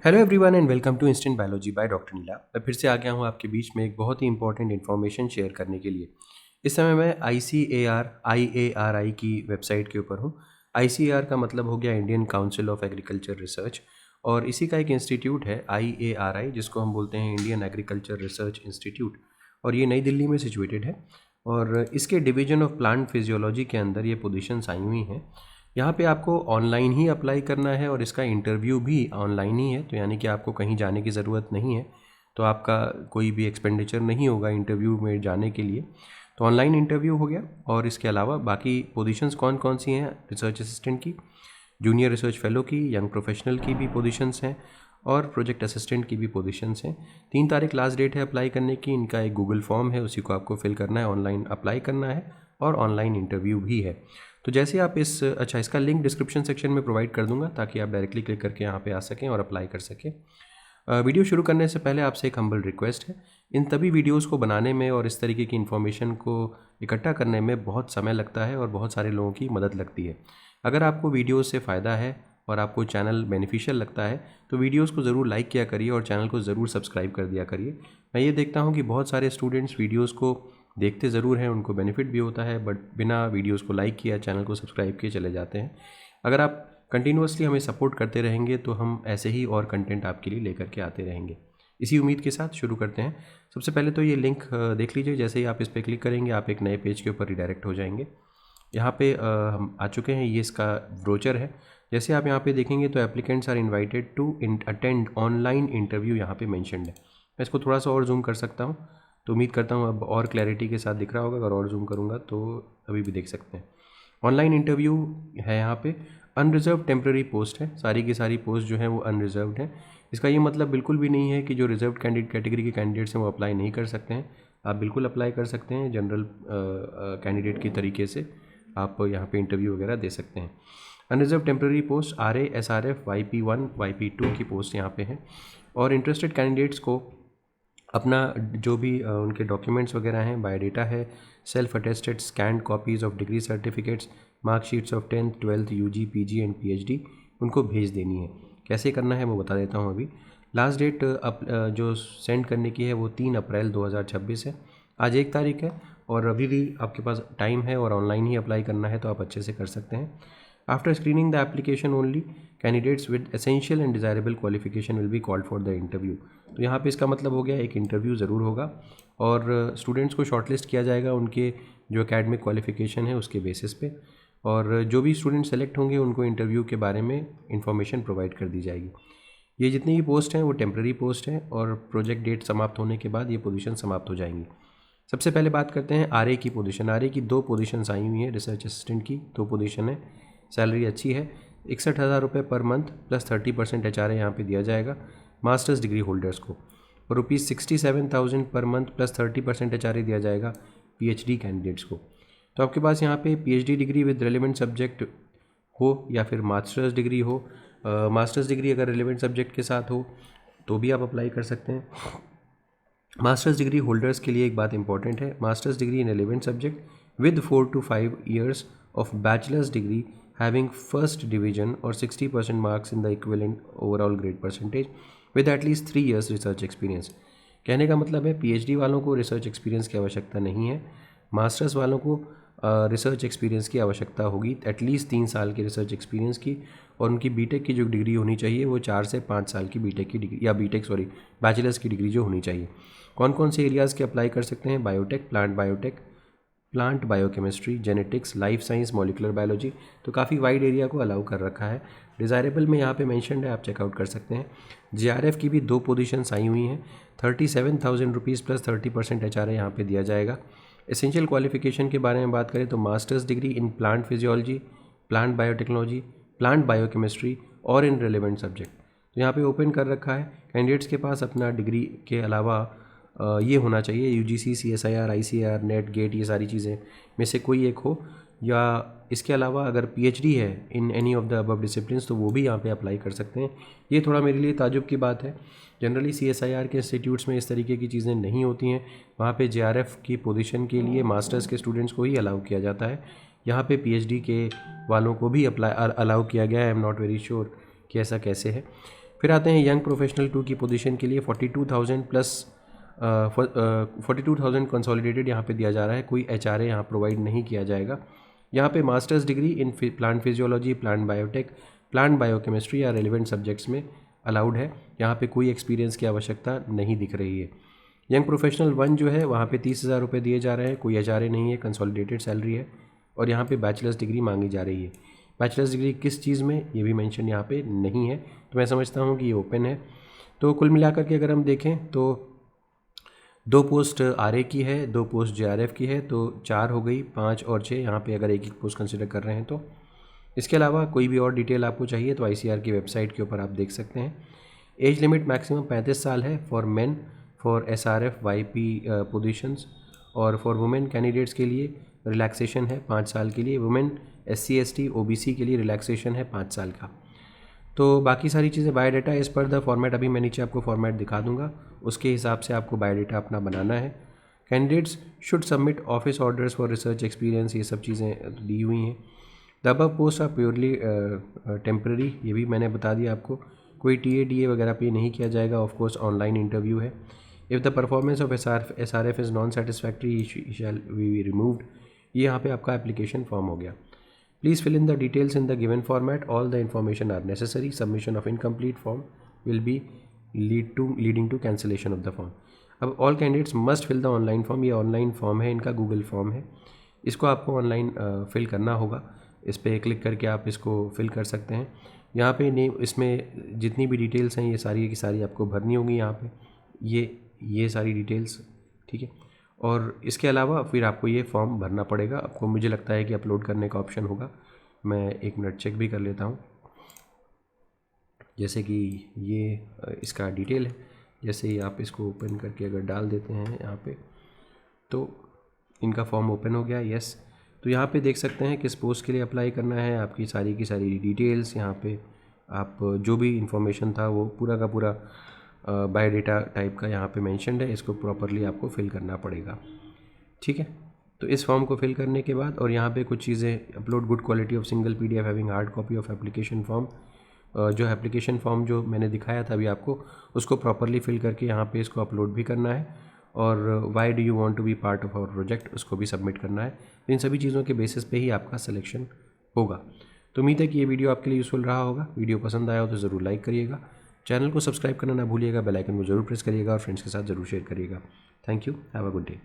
Hello everyone and welcome to instant biology by doctor Neela. मैं फिर से आ गया हूँ आपके बीच में एक बहुत ही इंपॉर्टेंट इन्फॉर्मेशन शेयर करने के लिए। इस समय मैं ICAR की वेबसाइट के ऊपर हूँ। ICAR का मतलब हो गया Indian council of agriculture research, और इसी का एक इंस्टीट्यूट है IARI, जिसको हम बोलते हैं इंडियन एग्रीकल्चर रिसर्च इंस्टीट्यूट, और ये नई दिल्ली में सिचुएटेड है। और इसके डिवीजन ऑफ प्लांट फिजियोलॉजी के अंदर ये पोजीशंस आई हुई हैं। यहाँ पे आपको ऑनलाइन ही अप्लाई करना है और इसका इंटरव्यू भी ऑनलाइन ही है, तो यानी कि आपको कहीं जाने की ज़रूरत नहीं है। तो आपका कोई भी एक्सपेंडिचर नहीं होगा इंटरव्यू में जाने के लिए। तो ऑनलाइन इंटरव्यू हो गया। और इसके अलावा बाकी पोजीशंस कौन कौन सी हैं? रिसर्च असिस्टेंट की, जूनियर रिसर्च फेलो की, यंग प्रोफेशनल की भी पोजीशंस हैं, और प्रोजेक्ट असिस्टेंट की भी पोजीशंस हैं। 3 तारीख लास्ट डेट है अप्लाई करने की। इनका एक गूगल फॉर्म है, उसी को आपको फिल करना है, ऑनलाइन अप्लाई करना है, और ऑनलाइन इंटरव्यू भी है। तो जैसे आप इसका लिंक डिस्क्रिप्शन सेक्शन में प्रोवाइड कर दूंगा, ताकि आप डायरेक्टली क्लिक करके यहाँ पे आ सकें और अप्लाई कर सकें। वीडियो शुरू करने से पहले आपसे एक हम्बल रिक्वेस्ट है। इन तभी वीडियोस को बनाने में और इस तरीके की इन्फॉर्मेशन को इकट्ठा करने में बहुत समय लगता है और बहुत सारे लोगों की मदद लगती है। अगर आपको वीडियो से फ़ायदा है और आपको चैनल बेनिफिशियल लगता है तो वीडियोस को ज़रूर लाइक किया करिए और चैनल को ज़रूर सब्सक्राइब कर दिया करिए। मैं ये देखता हूँ कि बहुत सारे स्टूडेंट्स वीडियोस को देखते ज़रूर हैं, उनको बेनिफिट भी होता है, बट बिना वीडियोस को लाइक किया, चैनल को सब्सक्राइब किए चले जाते हैं। अगर आप कंटिन्यूअसली हमें सपोर्ट करते रहेंगे तो हम ऐसे ही और कंटेंट आपके लिए लेकर के आते रहेंगे। इसी उम्मीद के साथ शुरू करते हैं। सबसे पहले तो ये लिंक देख लीजिए। जैसे ही आप इस पर क्लिक करेंगे आप एक नए पेज के ऊपर रिडायरेक्ट हो जाएंगे। यहाँ पे हम आ चुके हैं, ये इसका ब्रोचर है। जैसे आप यहाँ पे देखेंगे तो applicants are invited to attend online interview यहाँ पे मेंशन्ड है। मैं इसको थोड़ा सा और जूम कर सकता हूँ, तो उम्मीद करता हूँ अब और क्लैरिटी के साथ दिख रहा होगा। अगर और जूम करूँगा तो अभी भी देख सकते हैं। ऑनलाइन इंटरव्यू है यहाँ पे। अनरिजर्व टेम्प्रेरी पोस्ट है, सारी की सारी पोस्ट जो है वो अनरिजर्व्ड है। इसका ये मतलब बिल्कुल भी नहीं है कि जो रिजर्व कैटेगरी के कैंडिडेट्स हैं वो अप्लाई नहीं कर सकते हैं। आप बिल्कुल अप्लाई कर सकते हैं, जनरल कैंडिडेट की तरीके से आप यहाँ पे इंटरव्यू वगैरह दे सकते हैं। Unreserve temporary post RA SRF YP1 YP2 की पोस्ट यहाँ पे है। और इंटरेस्टेड कैंडिडेट्स को अपना जो भी उनके डॉक्यूमेंट्स वगैरह हैं, बायोडेटा है, self attested scanned copies of degree certificates, marksheets of 10th 12th UG PG and PhD उनको भेज देनी है। कैसे करना है वो बता देता हूँ अभी। लास्ट डेट जो सेंड करने की है वो 3 अप्रैल 2026 है। आज 1 तारीख है और अभी भी आपके पास टाइम है और ऑनलाइन ही अप्लाई करना है, तो आप अच्छे से कर सकते हैं। After screening the application only candidates with essential and desirable qualification will be called for the interview. तो यहाँ पे इसका मतलब हो गया एक इंटरव्यू ज़रूर होगा और स्टूडेंट्स को शॉर्टलिस्ट किया जाएगा उनके जो एकेडमिक क्वालिफिकेशन है उसके बेसिस पे। और जो भी स्टूडेंट सेलेक्ट होंगे उनको इंटरव्यू के बारे में इंफॉर्मेशन प्रोवाइड कर दी जाएगी। ये जितनी भी पोस्ट हैं वो टेम्प्रेरी पोस्ट हैं और प्रोजेक्ट डेट समाप्त होने के बाद ये पोजीशन समाप्त हो जाएंगी। सबसे पहले बात करते हैं RA की पोजीशन। RA की 2 पोजीशंस आई हुई हैं। रिसर्च असिस्टेंट की 2 पोजीशन है, सैलरी अच्छी है, 61,000 रुपये पर मंथ प्लस 30% HRA यहाँ पे दिया जाएगा मास्टर्स डिग्री होल्डर्स को। और ₹67,000 पर मंथ प्लस 30% HRA दिया जाएगा PhD कैंडिडेट्स को। तो आपके पास यहाँ पे PhD degree with relevant subject हो या फिर मास्टर्स डिग्री हो। मास्टर्स डिग्री अगर रेलिवेंट सब्जेक्ट के साथ हो तो भी आप अप्लाई कर सकते हैं। मास्टर्स डिग्री होल्डर्स के लिए एक बात इंपॉर्टेंट है, masters degree in relevant subject with 4 to 5 years of bachelor's degree having first division or 60% marks in the equivalent overall grade percentage with at least 3 years research experience। कहने का मतलब है PhD वालों को रिसर्च एक्सपीरियंस की आवश्यकता नहीं है, मास्टर्स वालों को रिसर्च एक्सपीरियंस की आवश्यकता होगी, एटलीस्ट 3 साल की रिसर्च एक्सपीरियंस की। और उनकी बीटेक की जो डिग्री होनी चाहिए वो 4 से 5 साल की बीटेक की डिग्री या बैचलर्स की डिग्री जो होनी चाहिए। कौन कौन से एरियाज़ के अप्लाई कर सकते हैं? Biotech, plant biochemistry, genetics, life science, molecular biology. तो काफ़ी वाइड एरिया को अलाउ कर रखा है। डिज़ायरेबल में यहाँ पे मेंशन्ड है, आप चेकआउट कर सकते हैं। JRF की भी 2 पोजीशंस आई हुई हैं। 37,000 रुपीज़ प्लस 30% HRA यहाँ पे दिया जाएगा। एसेंशियल क्वालिफिकेशन के बारे में बात करें तो masters degree in plant physiology, plant biotechnology, plant biochemistry और इन रेलिवेंट सब्जेक्ट। तो यहाँ पे ओपन कर रखा है। कैंडिडेट्स के पास अपना डिग्री के अलावा ये होना चाहिए UGC CSIR ICAR NET GATE ये सारी चीज़ें में से कोई एक हो, या इसके अलावा अगर PhD है in any of the above disciplines तो वो भी यहाँ पे अप्लाई कर सकते हैं। ये थोड़ा मेरे लिए ताजुब की बात है। जनरली CSIR के इंस्टीट्यूट्स में इस तरीके की चीज़ें नहीं होती हैं। वहाँ पे JRF की पोजीशन के लिए मास्टर्स के स्टूडेंट्स को ही अलाउ किया जाता है। यहाँ पे PhD के वालों को भी अलाउ किया गया है। I am not very sure कि ऐसा कैसे है। फिर आते हैं यंग प्रोफेशनल 2 की पोजीशन के लिए 42,000 प्लस 42,000 कंसोलिडेटेड यहाँ पे दिया जा रहा है। कोई HRA यहाँ प्रोवाइड नहीं किया जाएगा। यहाँ पे masters degree in plant physiology, plant biotech, plant biochemistry या रेलिवेंट सब्जेक्ट्स में अलाउड है। यहाँ पे कोई एक्सपीरियंस की आवश्यकता नहीं दिख रही है। यंग प्रोफेशनल 1 जो है वहाँ पे 30,000 रुपये दिए जा रहे हैं। कोई HRA नहीं है, कंसोलिडेटेड सैलरी है और यहाँ पे बैचलर्स डिग्री मांगी जा रही है। बैचलर्स डिग्री किस चीज़ में, ये भी मेंशन यहाँ पे नहीं है, तो मैं समझता हूँ कि ये ओपन है। तो कुल मिलाकर के अगर हम देखें तो 2 पोस्ट RA की है, 2 पोस्ट JRF की है, तो 4 हो गई, 5 और 6 यहाँ पे अगर एक पोस्ट कंसिडर कर रहे हैं तो। इसके अलावा कोई भी और डिटेल आपको चाहिए तो ICAR की वेबसाइट के ऊपर आप देख सकते हैं। एज लिमिट मैक्सिमम 35 साल है for main, for SRF YP positions, और फॉर वुमेन कैंडिडेट्स के लिए रिलैक्सेशन है 5 साल के लिए। वुमेन SC ST OBC के लिए रिलैक्सेशन है 5 साल का। तो बाकी सारी चीज़ें biodata as per the format, अभी मैं नीचे आपको फॉर्मेट दिखा दूंगा, उसके हिसाब से आपको बायोडाटा अपना बनाना है। Candidates should submit office orders for research experience, ये सब चीज़ें दी हुई हैं। The above post are purely temporary, ये भी मैंने बता दिया आपको। कोई TA DA वगैरह पे नहीं किया जाएगा, ऑफ कोर्स ऑनलाइन इंटरव्यू है। If the performance of SRF is non satisfactory shall be removed, ये यहाँ पे आपका एप्लीकेशन फॉर्म हो गया। Please fill in the details in the given format. All the information are necessary. Submission of incomplete form will be leading to cancellation of the form. अब all candidates must fill the online form. ये online form है, इनका Google form है, इसको आपको online fill करना होगा। इस पर क्लिक करके आप इसको फिल कर सकते हैं। यहाँ पे नेम, इसमें जितनी भी डिटेल्स हैं ये सारी की सारी आपको भरनी होगी यहाँ पे, ये सारी डिटेल्स, ठीक है। और इसके अलावा फिर आपको ये फॉर्म भरना पड़ेगा। आपको, मुझे लगता है कि अपलोड करने का ऑप्शन होगा, मैं 1 मिनट चेक भी कर लेता हूँ। जैसे कि ये इसका डिटेल है, जैसे ही आप इसको ओपन करके अगर डाल देते हैं यहाँ पे, तो इनका फॉर्म ओपन हो गया। यस, तो यहाँ पे देख सकते हैं किस पोस्ट के लिए अप्लाई करना है, आपकी सारी की सारी डिटेल्स यहाँ पे, आप जो भी इंफॉर्मेशन था वो पूरा का पूरा बायोडाटा टाइप का यहाँ पे मेंशन्ड है। इसको प्रॉपरली आपको फिल करना पड़ेगा, ठीक है। तो इस फॉर्म को फिल करने के बाद, और यहाँ पे कुछ चीज़ें, upload good quality of single PDF having hard copy of application form, जो एप्लीकेशन फॉर्म जो मैंने दिखाया था अभी आपको, उसको प्रॉपरली फिल करके यहाँ पे इसको अपलोड भी करना है। और why do you want to be part of our project, उसको भी सबमिट करना है। तो इन सभी चीज़ों के बेसिस पे ही आपका सिलेक्शन होगा। तो उम्मीद है कि ये वीडियो आपके लिए यूज़फुल रहा होगा। वीडियो पसंद आया हो तो ज़रूर लाइक करिएगा, चैनल को सब्सक्राइब करना ना भूलिएगा, बेल आइकन को जरूर प्रेस करिएगा और फ्रेंड्स के साथ ज़रूर शेयर करिएगा। Thank you, have a good day.